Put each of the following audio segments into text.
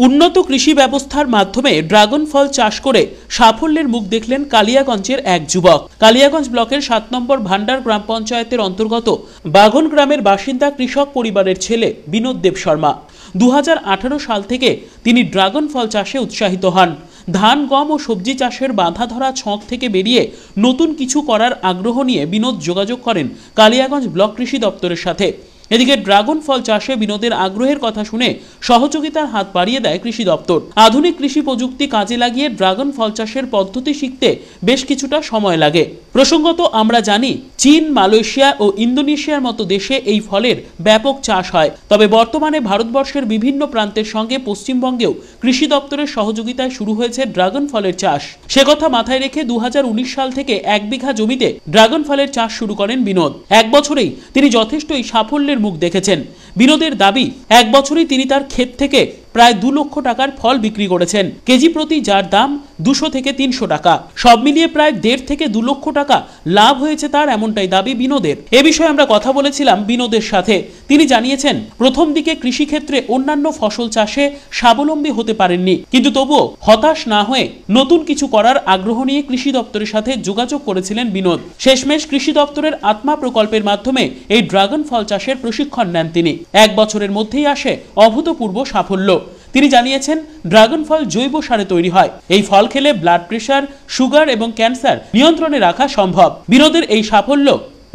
উন্নত কৃষি ব্যবস্থার মাধ্যমে ড্রাগন ফল চাষ করে সাফল্যের মুখ দেখলেন কালিয়াগঞ্জের এক যুবক। কালিয়াগঞ্জ ব্লকের ৭ নম্বর ভান্ডার গ্রাম পঞ্চায়েতের অন্তর্গত বাঘন গ্রামের বাসিন্দা কৃষক পরিবারের ছেলে বিনোদ দেব শর্মা ২০১৮ সাল থেকে তিনি ড্রাগন ফল চাষে উৎসাহিত হন। ধান, গম ও সবজি চাষের বাঁধা ধরা ছক থেকে বেরিয়ে নতুন কিছু করার আগ্রহ নিয়ে বিনোদ যোগাযোগ করেন কালিয়াগঞ্জ ব্লক কৃষি দপ্তরের সাথে। এদিকে ড্রাগন ফল চাষে বিনোদের আগ্রহের কথা শুনে সহযোগিতার হাত বাড়িয়ে দেয় কৃষি দপ্তর। আধুনিক কৃষি প্রযুক্তি কাজে লাগিয়ে ড্রাগন ফল চাষের পদ্ধতি শিখতে বেশ কিছুটা সময় লাগে। প্রসঙ্গত আমরা জানি চীন, মালয়েশিয়া ও ইন্দোনেশিয়ার মতো দেশে এই ফলের ব্যাপক চাষ হয়। তবে বর্তমানে ভারতবর্ষের বিভিন্ন প্রান্তের সঙ্গে পশ্চিমবঙ্গেও কৃষি দপ্তরের সহযোগিতায় শুরু হয়েছে ড্রাগন ফলের চাষ। সে কথা মাথায় রেখে ২০১৯ সাল থেকে ১ বিঘা জমিতে ড্রাগন ফলের চাষ শুরু করেন বিনোদ। এক বছরেই তিনি যথেষ্টই সাফল্যের মুখ দেখেছেন। বিনোদের দাবি, এক বছরেই তিনি তার ক্ষেত থেকে প্রায় ২ লক্ষ টাকার ফল বিক্রি করেছেন। কেজি প্রতি যার দাম ২০০ থেকে ৩০০ টাকা। সব মিলিয়ে প্রায় ১.৫ থেকে ২ লক্ষ টাকা লাভ হয়েছে তার, এমনটাই দাবি বিনোদের। এ বিষয়ে আমরা কথা বলেছিলাম বিনোদের সাথে। তিনি জানিয়েছেন, প্রথম দিকে কৃষিক্ষেত্রে অন্যান্য ফসল চাষে স্বাবলম্বী হতে পারেননি, কিন্তু তবুও হতাশ না হয়ে নতুন কিছু করার আগ্রহ নিয়ে কৃষি দপ্তরের সাথে যোগাযোগ করেছিলেন বিনোদ। শেষমেশ কৃষি দপ্তরের আত্মা প্রকল্পের মাধ্যমে এই ড্রাগন ফল চাষের প্রশিক্ষণ নেন তিনি। ১ বছরের মধ্যেই আসে অভূতপূর্ব সাফল্য। তিনি জানিয়েছেন, ড্রাগন ফল জৈব সারে তৈরি হয়। এই ফল খেলে ব্লাড প্রেশার, সুগার এবং ক্যান্সার নিয়ন্ত্রণে রাখা সম্ভব। বিনোদের এই সাফল্য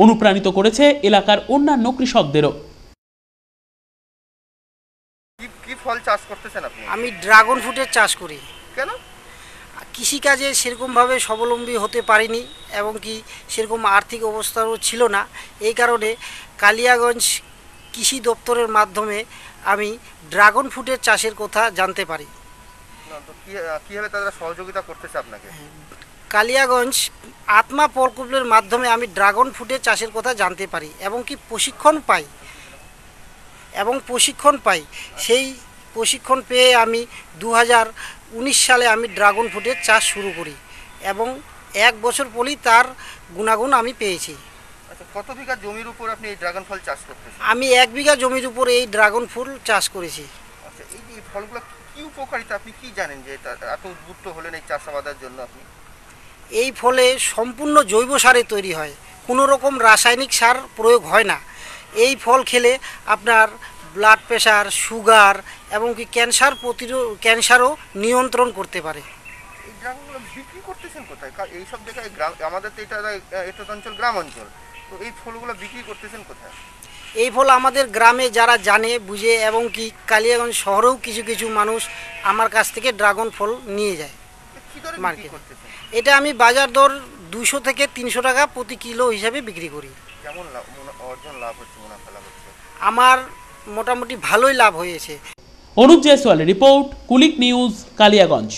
অনুপ্রাণিত করেছে এলাকার অন্যান্য কৃষকদেরও। কি ফল চাষ করতেছেন আপনি? আমি ড্রাগন ফ্রুটের চাষ করি। কেন? কৃষিকাজে সেরকমভাবে স্বাবলম্বী হতে পারিনি এবং কি সেরকম আর্থিক অবস্থাও ছিল না। এই কারণে কালিয়াগঞ্জ কৃষি দপ্তরের মাধ্যমে আমি ড্রাগন ফ্রুটের চাষের কথা জানতে পারি। কিভাবে তারা সহযোগিতা করতেছে আপনাকে? কালিয়াগঞ্জ আত্মা প্রকল্পের মাধ্যমে আমি ড্রাগন ফ্রুটের চাষের কথা জানতে পারি এবং কি প্রশিক্ষণ পাই। সেই প্রশিক্ষণ পেয়ে আমি ২০১৯ সালে আমি ড্রাগন ফ্রুটের চাষ শুরু করি এবং ১ বছর পরই তার গুণাগুণ আমি পেয়েছি। আচ্ছা, কত বিঘা জমির উপর আপনি এই ড্রাগন ফল চাষ করতেছেন? আমি ১ বিঘা জমির উপর এই ড্রাগন ফল চাষ করেছি। আচ্ছা, এই ফলগুলো কি উপকারিতা আপনি কি জানেন যে এত উদ্বুদ্ধ হলেন এই চাষাবাদের জন্য আপনি? এই ফলে সম্পূর্ণ জৈব সারে তৈরি হয়, কোনো রকম রাসায়নিক সার প্রয়োগ হয় না। এই ফল খেলে আপনার ব্লাড প্রেশার, সুগার এবং কি ক্যান্সারও নিয়ন্ত্রণ করতে পারে। এই ড্রাগনগুলো বিক্রি করতেছেন কোথায়? এইসব জায়গায় আমাদের তো এটা অঞ্চল গ্রাম অঞ্চল, তো এই ফলগুলো বিক্রি করতেছেন কোথায়? এই ফল আমাদের গ্রামে যারা জানে বুঝে এবং কি কালিয়াগঞ্জ শহরেও কিছু কিছু মানুষ আমার কাছ থেকে ড্রাগন ফল নিয়ে যায় মার্কেটে। এটা আমি বাজার দর ২০০ থেকে ৩০০ টাকা প্রতি কিলো হিসাবে বিক্রি করি। কেমন লাভ হচ্ছে, মুনাফা লাভ হচ্ছে? আমার মোটামুটি ভালোই লাভ হয়েছে। অনুপ জয়সওয়ালের রিপোর্ট, কুলিক নিউজ, কালিয়াগঞ্জ।